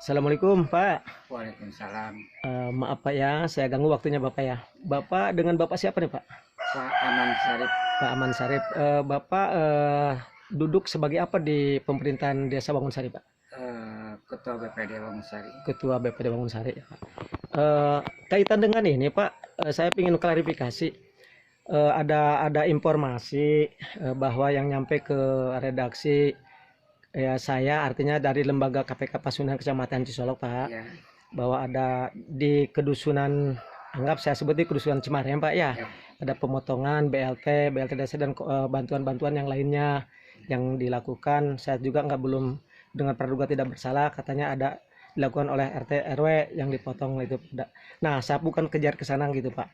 Assalamualaikum Pak. Waalaikumsalam. Maaf Pak ya, saya ganggu waktunya Bapak ya. Bapak dengan Bapak siapa nih Pak? Pak Aman Sarip, Pak Aman Sarip. Bapak duduk sebagai apa di pemerintahan Desa Wangunsari Pak? Ketua BPD Wangunsari. Ketua BPD Wangunsari ya Pak. Kaitan dengan ini Pak, saya ingin klarifikasi. Ada informasi bahwa yang nyampe ke redaksi ya saya artinya dari lembaga KPK Pasundan Kecamatan Cisolok Pak, Ya, bahwa ada di kedusunan, anggap saya sebut di kedusunan Cimarem Pak ya, ya, ada pemotongan BLT desa dan bantuan-bantuan yang lainnya yang dilakukan. Saya juga belum dengan praduga tidak bersalah, katanya ada dilakukan oleh RT RW yang dipotong itu. Nah, saya bukan kejar ke sana gitu Pak.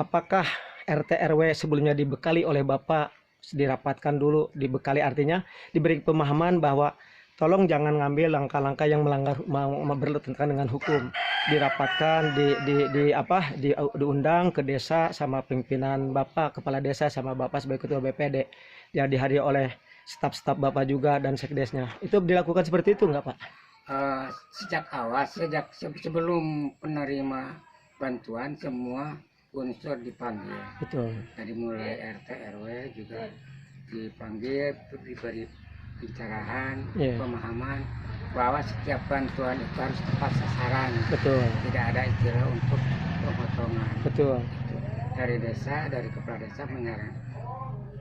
Apakah RT RW sebelumnya dibekali oleh Bapak, dirapatkan dulu, dibekali artinya diberi pemahaman bahwa tolong jangan ngambil langkah-langkah yang melanggar bertentangan dengan hukum, dirapatkan diundang ke desa sama pimpinan Bapak kepala desa sama Bapak sebagai ketua BPD yang dihadiri oleh staf-staf Bapak juga dan sekdesnya. Itu dilakukan seperti itu enggak Pak? sejak sebelum penerima bantuan semua unsur dipanggil. Betul. Dari mulai RT RW juga dipanggil, diberi pencerahan, Iya. pemahaman bahwa setiap bantuan itu harus tepat sasaran. Betul. Tidak ada istilah untuk pemotongan. Betul. Dari desa, dari kepala desa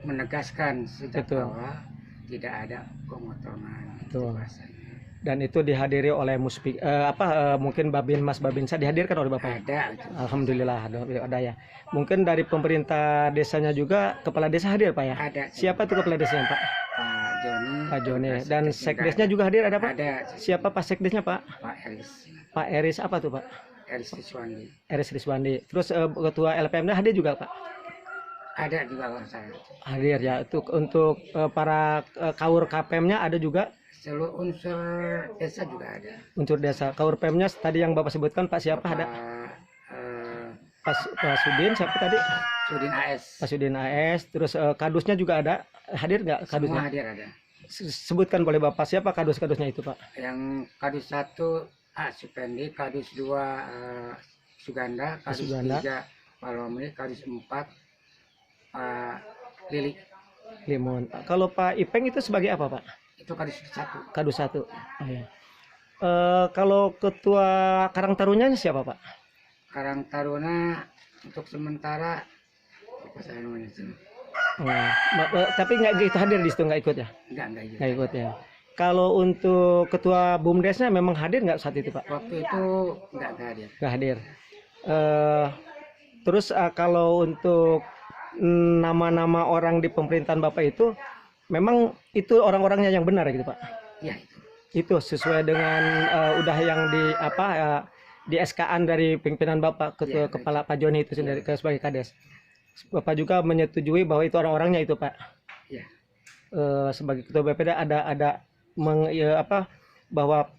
menegaskan sejak Betul. awal tidak ada pemotongan. Betul. Itu bahasanya. Dan itu dihadiri oleh mungkin Mas Babinsa dihadirkan oleh Bapak. Ada. Alhamdulillah ada ya. Mungkin dari pemerintah desanya juga kepala desa hadir Pak ya. Ada. Siapa tuh kepala desanya Pak? Pak Joni. Pak Joni. Pak Dan sekdesnya juga hadir ada Pak? Ada. Siapa Pak sekdesnya Pak? Pak Eris. Pak Eris apa tuh Pak? Eris Riswandi. Eris Riswandi. Terus ketua LPM-nya hadir juga Pak? Ada juga kalau saya. Hadir ya. Untuk para kaur KPM-nya ada juga. Seluruh unsur desa juga ada. Unsur desa. Kaur PM-nya tadi yang Bapak sebutkan Pak siapa ada? Pak Sudin siapa tadi? Sudin AS. Pak Sudin AS. Terus kadusnya juga ada. Hadir nggak Semua kadusnya? hadir ada. Sebutkan boleh Bapak siapa kadusnya itu Pak? Yang kadus 1 Supendi, kadus 2 Suganda, kadus Suganda. 3 Palomri, kadus 4 Lili. Limon. Kalau Pak Ipeng itu sebagai apa Pak? Itu kadus 1. Kadus 1. Oh, ya. Kalau ketua Karang Tarunanya siapa Pak? Karang Taruna untuk sementara apa saya namanya itu? Tapi nggak gitu hadir di situ, nggak ikut ya? Enggak gitu. Nggak ikut ya. Kalau untuk ketua BUMDesnya memang hadir nggak saat itu Pak? Waktu itu enggak hadir. Nggak hadir. Terus kalau untuk nama-nama orang di pemerintahan Bapak itu memang itu orang-orangnya yang benar gitu Pak? Ya Itu sesuai dengan udah yang di SK-an dari pimpinan Bapak Ya, kepala Pak Joni itu sendiri sebagai Kades. Bapak juga menyetujui bahwa itu orang-orangnya itu Pak. Ya. Sebagai ketua BPD ada bahwa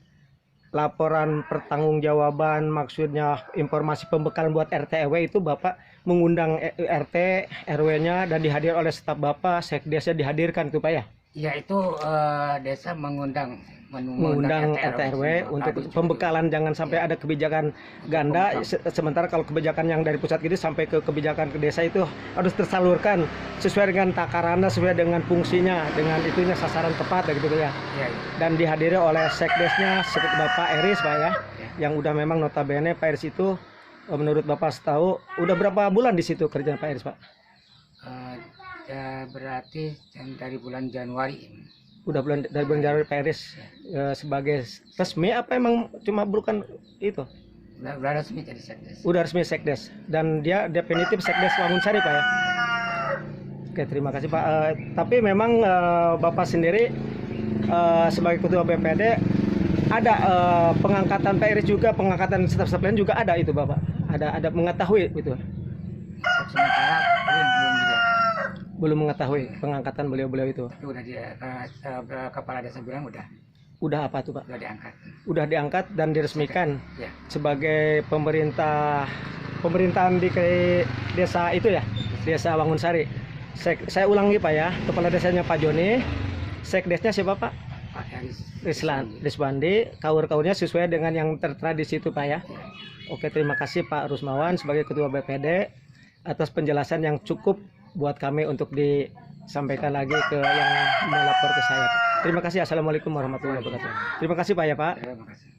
laporan pertanggungjawaban, maksudnya informasi pembekalan buat RT RW itu Bapak mengundang RT RW-nya dan dihadir oleh staf Bapak, sekdesnya dihadirkan itu Pak ya? Ya itu desa mengundang RT RW untuk pembekalan, jangan sampai ada kebijakan ganda. Sementara kalau kebijakan yang dari pusat gitu sampai ke kebijakan ke desa itu harus tersalurkan sesuai dengan takarannya, sesuai dengan fungsinya, dengan itunya sasaran tepat gitu ya. Dan dihadiri oleh sekdesnya seperti Bapak Eris Pak ya, yang udah memang notabene Pak Eris itu menurut Bapak setahu udah berapa bulan di situ kerja Pak Eris Pak? Ya berarti dari bulan Januari. Udah dari bulan Januari Pak Eris sebagai resmi apa emang cuma bukan itu? Udah resmi jadi sekdes. Udah resmi sekdes dan dia definitif sekdes Wangunsari Pak ya. Oke, terima kasih Pak. Tapi memang Bapak sendiri sebagai ketua BPD ada pengangkatan Pak Eris juga, pengangkatan staf-staf lain juga ada itu Bapak. Ada mengetahui itu. Sementara belum mengetahui pengangkatan beliau-beliau itu. Udah kepala desa bilang udah apa tuh Pak? Udah diangkat. Udah diangkat dan diresmikan ya. Sebagai pemerintahan di desa itu ya, Desa Wangunsari. Saya ulangi Pak ya, kepala desanya Pak Joni, sekdesnya siapa Pak? Pak Riswandi, kaur-kaurnya sesuai dengan yang tertera di situ Pak ya. Oke, terima kasih Pak Rusmawan sebagai Ketua BPD atas penjelasan yang cukup buat kami untuk disampaikan lagi ke yang melapor ke saya. Terima kasih. Assalamualaikum warahmatullahi wabarakatuh. Terima kasih Pak ya Pak. Terima kasih.